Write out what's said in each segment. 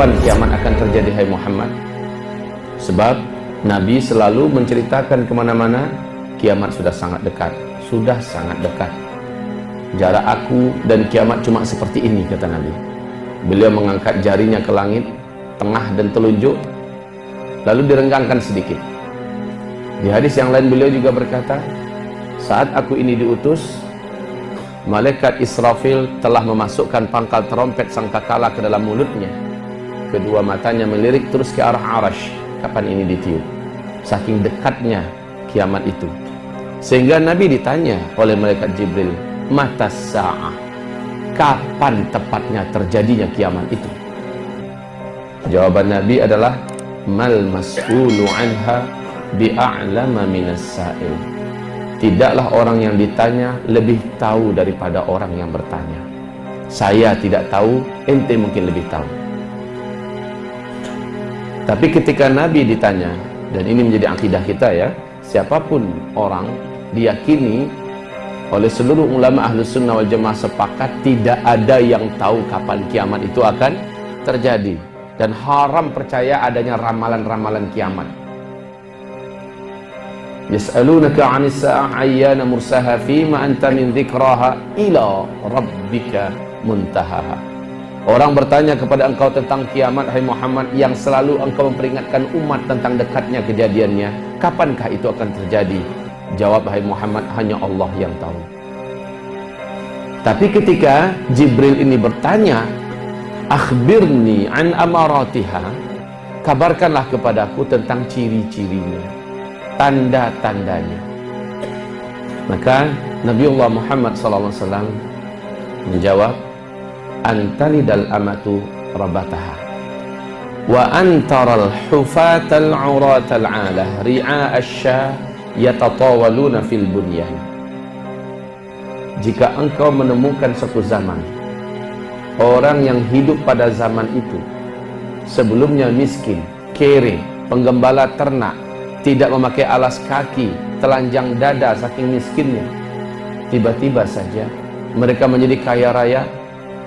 kapan kiamat akan terjadi, hai Muhammad? Sebab Nabi selalu menceritakan kemana-mana, kiamat sudah sangat dekat, sudah sangat dekat. Jarak aku dan kiamat cuma seperti ini, kata Nabi. Beliau mengangkat jarinya ke langit, tengah dan telunjuk, lalu direnggangkan sedikit. Di hadis yang lain beliau juga berkata, saat aku ini diutus, malaikat Israfil telah memasukkan pangkal terompet sangkakala ke dalam mulutnya. Kedua matanya melirik terus ke arah Arash. Kapan ini ditiup? Saking dekatnya kiamat itu. Sehingga Nabi ditanya oleh malaikat Jibril, mata sa'ah, kapan tepatnya terjadinya kiamat itu? Jawaban Nabi adalah, mal mas'ulu anha bi'a'lama minas sa'il. Tidaklah orang yang ditanya lebih tahu daripada orang yang bertanya. Saya tidak tahu, ente mungkin lebih tahu. Tapi ketika Nabi ditanya, dan ini menjadi akidah kita ya, siapapun orang diyakini oleh seluruh ulama Ahlus Sunnah wal Jamaah sepakat tidak ada yang tahu kapan kiamat itu akan terjadi, dan haram percaya adanya ramalan-ramalan kiamat. Yas'alunaka 'anis sa'ah ayyana mursaha fima anta min dzikraha ila rabbika muntahaha. Orang bertanya kepada engkau tentang kiamat, hai Muhammad, yang selalu engkau memperingatkan umat tentang dekatnya kejadiannya. Kapankah itu akan terjadi? Jawab, hai Muhammad, hanya Allah yang tahu. Tapi ketika Jibril ini bertanya, akhbirni an amaratiha, kabarkanlah kepadaku tentang ciri-cirinya, tanda-tandanya. Maka Nabiullah Muhammad SAW menjawab, antalidal amatu rabataha wa antaral hufatal uratal alah ri'a asya yatatawaluna fil bunyan. Jika engkau menemukan suatu zaman orang yang hidup pada zaman itu sebelumnya miskin, kere, penggembala ternak, tidak memakai alas kaki, telanjang dada saking miskinnya, tiba-tiba saja mereka menjadi kaya raya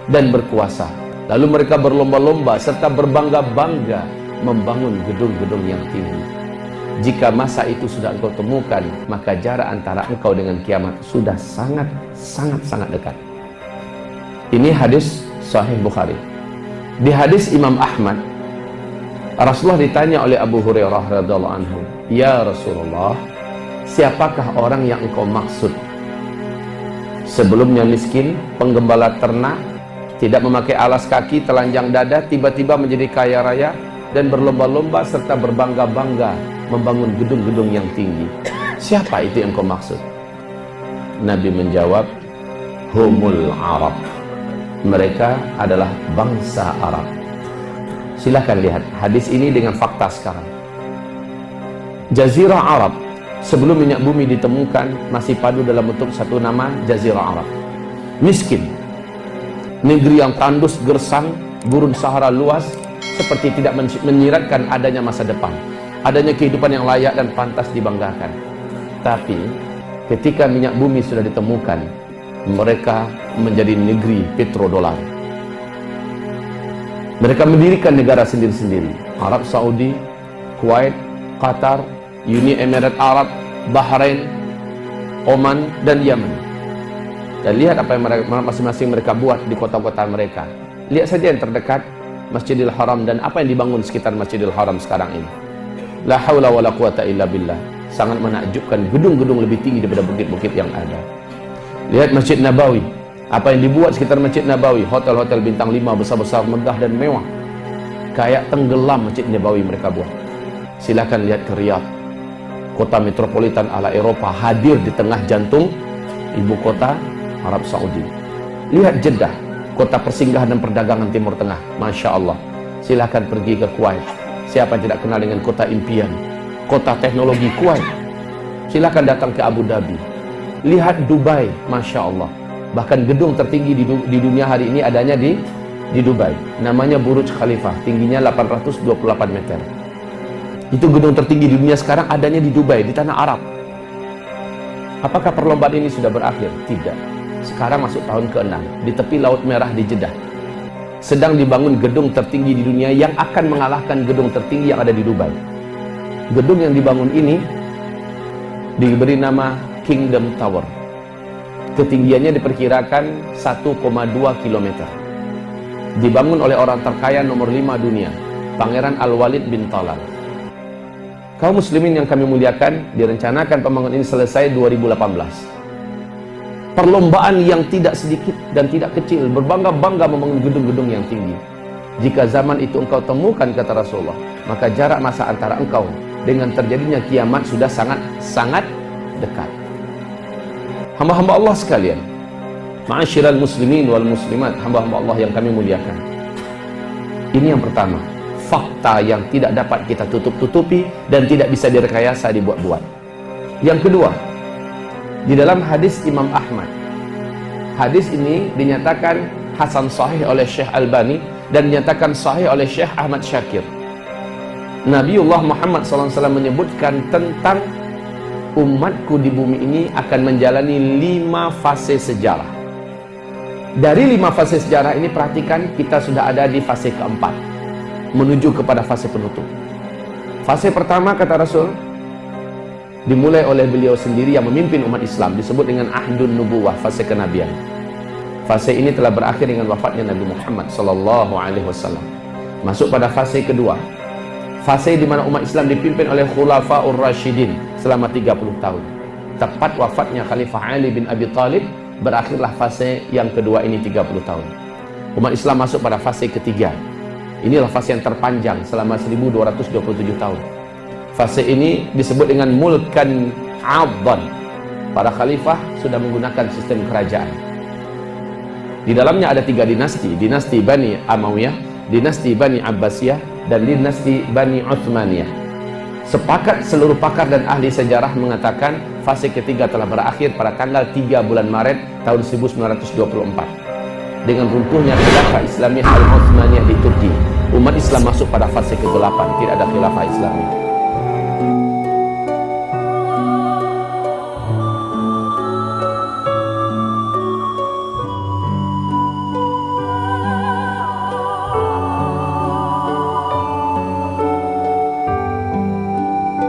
dan berkuasa, lalu mereka berlomba-lomba serta berbangga-bangga membangun gedung-gedung yang tinggi. Jika masa itu sudah engkau temukan, maka jarak antara engkau dengan kiamat sudah sangat dekat. Ini hadis Sahih Bukhari. Di hadis Imam Ahmad, Rasulullah ditanya oleh Abu Hurairah radhiyallahu anhu, ya Rasulullah, siapakah orang yang engkau maksud? Sebelumnya miskin, penggembala ternak, tidak memakai alas kaki, telanjang dada, tiba-tiba menjadi kaya raya dan berlomba-lomba serta berbangga-bangga membangun gedung-gedung yang tinggi. Siapa itu yang kau maksud? Nabi menjawab, humul Arab. Mereka adalah bangsa Arab. Silahkan lihat hadis ini dengan fakta sekarang. Jazirah Arab sebelum minyak bumi ditemukan masih padu dalam bentuk satu nama, Jazirah Arab. Miskin, negeri yang tandus gersang, gurun Sahara luas, seperti tidak menyiratkan adanya masa depan, adanya kehidupan yang layak dan pantas dibanggakan. Tapi ketika minyak bumi sudah ditemukan, mereka menjadi negeri petrodolar. Mereka mendirikan negara sendiri-sendiri, Arab Saudi, Kuwait, Qatar, Uni Emirat Arab, Bahrain, Oman, dan Yaman. Dan lihat apa yang masing-masing mereka buat di kota-kota mereka. Lihat saja yang terdekat, Masjidil Haram, dan apa yang dibangun sekitar Masjidil Haram sekarang ini. La haula wa la quwata illa billah. Sangat menakjubkan, gedung-gedung lebih tinggi daripada bukit-bukit yang ada. Lihat Masjid Nabawi, apa yang dibuat sekitar Masjid Nabawi, hotel-hotel bintang 5 besar-besar, megah dan mewah. Kayak tenggelam Masjid Nabawi mereka buat. Silakan lihat ke Riyadh, kota metropolitan ala Eropa, hadir di tengah jantung ibu kota Arab Saudi. Lihat Jeddah, kota persinggahan dan perdagangan Timur Tengah, Masya Allah. Silahkan pergi ke Kuwait. Siapa yang tidak kenal dengan kota impian, kota teknologi Kuwait? Silahkan datang ke Abu Dhabi. Lihat Dubai, Masya Allah. Bahkan gedung tertinggi di dunia hari ini adanya di Dubai. Namanya Burj Khalifah, tingginya 828 meter. Itu gedung tertinggi di dunia sekarang adanya di Dubai, di tanah Arab. Apakah perlombaan ini sudah berakhir? Tidak. Sekarang masuk tahun ke-6 di tepi Laut Merah di Jeddah. sedang dibangun gedung tertinggi di dunia yang akan mengalahkan gedung tertinggi yang ada di Dubai. Gedung yang dibangun ini diberi nama Kingdom Tower. Ketinggiannya diperkirakan 1,2 km. Dibangun oleh orang terkaya nomor 5 dunia, Pangeran Al-Walid bin Talal. Kaum muslimin yang kami muliakan, direncanakan pembangunan ini selesai 2018. Perlombaan yang tidak sedikit dan tidak kecil, berbangga-bangga membangun gedung-gedung yang tinggi. Jika zaman itu engkau temukan, kata Rasulullah, maka jarak masa antara engkau dengan terjadinya kiamat sudah sangat dekat. Hamba-hamba Allah sekalian, ma'asyiral muslimin wal muslimat, hamba-hamba Allah yang kami muliakan. Ini yang pertama, fakta yang tidak dapat kita tutup-tutupi dan tidak bisa direkayasa, dibuat-buat. Yang kedua, di dalam hadis Imam Ahmad, hadis ini dinyatakan hasan sahih oleh Syekh Albani dan dinyatakan sahih oleh Syekh Ahmad Syakir. Nabiullah Muhammad SAW menyebutkan tentang umatku di bumi ini akan menjalani 5 fase sejarah. Dari 5 fase sejarah ini, perhatikan, kita sudah ada di fase keempat, menuju kepada fase penutup. Fase pertama, kata Rasul, dimulai oleh beliau sendiri yang memimpin umat Islam, disebut dengan Ahdun Nubuwah, fase kenabian. Fase ini telah berakhir dengan wafatnya Nabi Muhammad SAW. Masuk pada fase kedua, fase di mana umat Islam dipimpin oleh Khulafaur Rasyidin selama 30 tahun. Tepat wafatnya Khalifah Ali bin Abi Thalib, berakhirlah fase yang kedua ini 30 tahun. Umat Islam masuk pada fase ketiga. Inilah fase yang terpanjang selama 1227 tahun. Fase ini disebut dengan mulkan adhan. Para khalifah sudah menggunakan sistem kerajaan. Di dalamnya ada 3 dinasti, dinasti Bani Amawiyah, dinasti Bani Abbasiyah, dan dinasti Bani Uthmaniyah. Sepakat seluruh pakar dan ahli sejarah mengatakan fase ketiga telah berakhir pada tanggal 3 bulan Maret tahun 1924. Dengan runtuhnya khilafah Islamiyah Al-Uthmaniyah di Turki, umat Islam masuk pada fase ke-8, tidak ada khilafah Islamiyah.